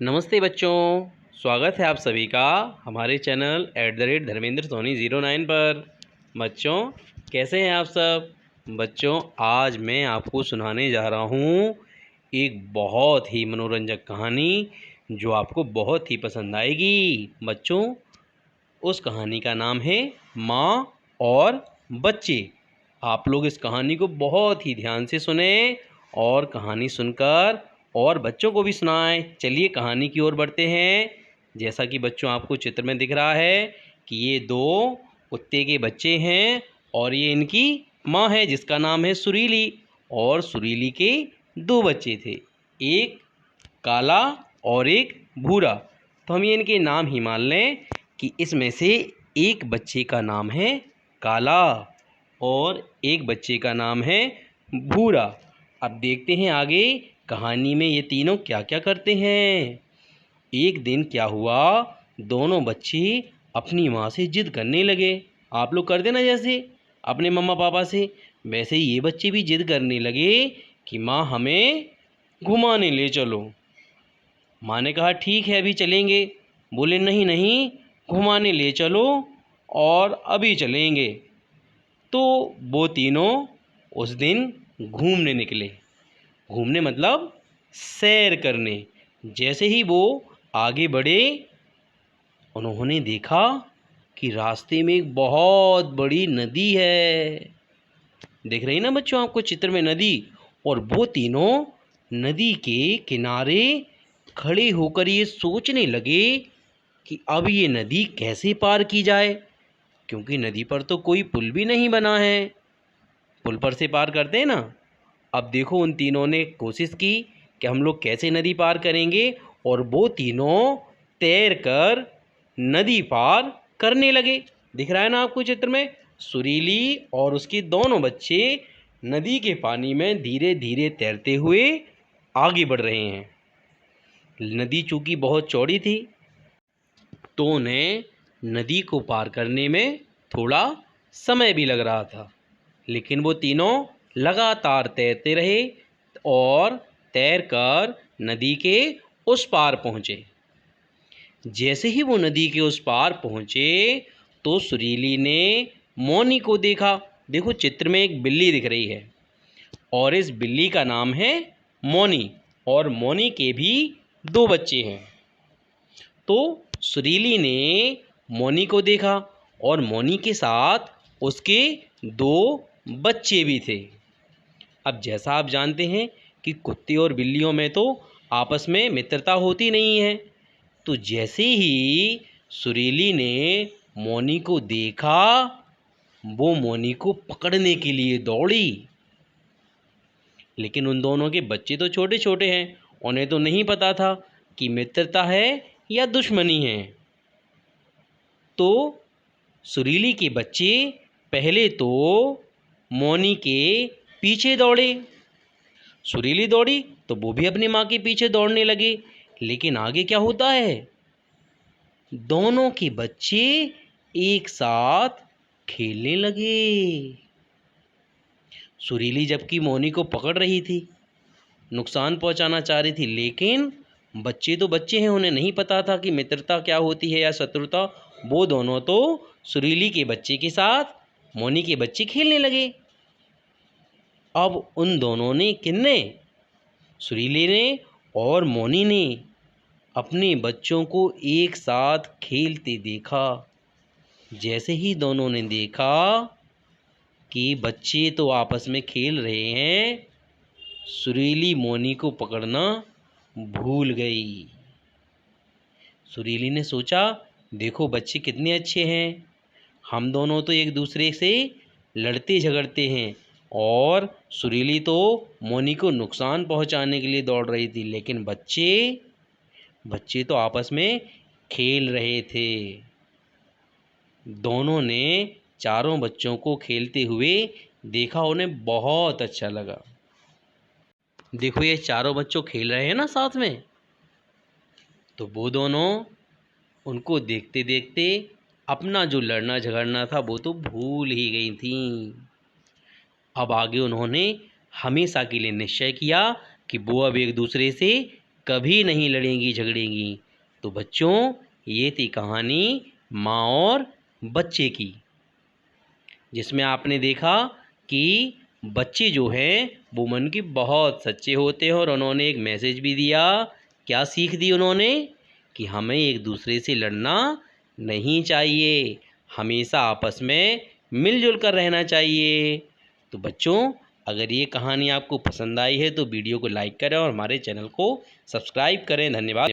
नमस्ते बच्चों, स्वागत है आप सभी का हमारे चैनल @धर्मेंद्र सोनी 09 पर। बच्चों कैसे हैं आप सब। बच्चों आज मैं आपको सुनाने जा रहा हूँ एक बहुत ही मनोरंजक कहानी जो आपको बहुत ही पसंद आएगी। बच्चों उस कहानी का नाम है माँ और बच्चे। आप लोग इस कहानी को बहुत ही ध्यान से सुने और कहानी सुनकर और बच्चों को भी सुनाएं। चलिए कहानी की ओर बढ़ते हैं। जैसा कि बच्चों आपको चित्र में दिख रहा है कि ये दो कुत्ते के बच्चे हैं और ये इनकी माँ है जिसका नाम है सुरीली। और सुरीली के दो बच्चे थे, एक काला और एक भूरा। तो हम ये इनके नाम ही मान लें कि इसमें से एक बच्चे का नाम है काला और एक बच्चे का नाम है भूरा। अब देखते हैं आगे कहानी में ये तीनों क्या क्या करते हैं। एक दिन क्या हुआ, दोनों बच्चे अपनी माँ से जिद करने लगे। आप लोग करते ना जैसे अपने मम्मा पापा से, वैसे ये बच्चे भी जिद करने लगे कि माँ हमें घुमाने ले चलो। माँ ने कहा ठीक है अभी चलेंगे। बोले नहीं नहीं घुमाने ले चलो और अभी चलेंगे। तो वो तीनों उस दिन घूमने निकले। घूमने मतलब सैर करने। जैसे ही वो आगे बढ़े उन्होंने देखा कि रास्ते में एक बहुत बड़ी नदी है। देख रही ना बच्चों आपको चित्र में नदी। और वो तीनों नदी के किनारे खड़े होकर ये सोचने लगे कि अब ये नदी कैसे पार की जाए, क्योंकि नदी पर तो कोई पुल भी नहीं बना है। पुल पर से पार करते हैं ना। अब देखो उन तीनों ने कोशिश की कि हम लोग कैसे नदी पार करेंगे और वो तीनों तैर कर नदी पार करने लगे। दिख रहा है ना आपको चित्र में, सुरीली और उसके दोनों बच्चे नदी के पानी में धीरे धीरे तैरते हुए आगे बढ़ रहे हैं। नदी चूँकि बहुत चौड़ी थी तो उन्हें नदी को पार करने में थोड़ा समय भी लग रहा था, लेकिन वो तीनों लगातार तैरते रहे और तैरकर नदी के उस पार पहुँचे। जैसे ही वो नदी के उस पार पहुँचे तो सुरीली ने मौनी को देखा। देखो चित्र में एक बिल्ली दिख रही है और इस बिल्ली का नाम है मौनी और मौनी के भी दो बच्चे हैं। तो सुरीली ने मौनी को देखा और मौनी के साथ उसके दो बच्चे भी थे। अब जैसा आप जानते हैं कि कुत्ते और बिल्लियों में तो आपस में मित्रता होती नहीं है। तो जैसे ही सुरीली ने मौनी को देखा वो मौनी को पकड़ने के लिए दौड़ी, लेकिन उन दोनों के बच्चे तो छोटे छोटे हैं, उन्हें तो नहीं पता था कि मित्रता है या दुश्मनी है। तो सुरीली के बच्चे पहले तो मौनी के पीछे दौड़े। सुरीली दौड़ी तो वो भी अपनी माँ के पीछे दौड़ने लगे। लेकिन आगे क्या होता है, दोनों के बच्चे एक साथ खेलने लगे। सुरीली जबकि मौनी को पकड़ रही थी, नुकसान पहुंचाना चाह रही थी, लेकिन बच्चे तो बच्चे हैं, उन्हें नहीं पता था कि मित्रता क्या होती है या शत्रुता। वो दोनों तो सुरीली के बच्चे के साथ मौनी के बच्चे खेलने लगे। अब उन दोनों ने, किन्ने, सुरीली ने और मौनी ने अपने बच्चों को एक साथ खेलते देखा। जैसे ही दोनों ने देखा कि बच्चे तो आपस में खेल रहे हैं, सुरीली मौनी को पकड़ना भूल गई। सुरीली ने सोचा देखो बच्चे कितने अच्छे हैं, हम दोनों तो एक दूसरे से लड़ते झगड़ते हैं और सुरीली तो मौनी को नुकसान पहुंचाने के लिए दौड़ रही थी, लेकिन बच्चे तो आपस में खेल रहे थे। दोनों ने चारों बच्चों को खेलते हुए देखा, उन्हें बहुत अच्छा लगा। देखो ये चारों बच्चों खेल रहे हैं ना साथ में, तो वो दोनों उनको देखते देखते अपना जो लड़ना झगड़ना था वो तो भूल ही गई थीं। अब आगे उन्होंने हमेशा के लिए निश्चय किया कि वो अब एक दूसरे से कभी नहीं लड़ेंगी झगड़ेंगी। तो बच्चों, ये थी कहानी माँ और बच्चे की, जिसमें आपने देखा कि बच्चे जो हैं वो मन के बहुत सच्चे होते हैं और उन्होंने एक मैसेज भी दिया। क्या सीख दी उन्होंने? कि हमें एक दूसरे से लड़ना नहीं चाहिए, हमेशा आपस में मिलजुल कर रहना चाहिए। तो बच्चों, अगर ये कहानी आपको पसंद आई है तो वीडियो को लाइक करें और हमारे चैनल को सब्सक्राइब करें। धन्यवाद।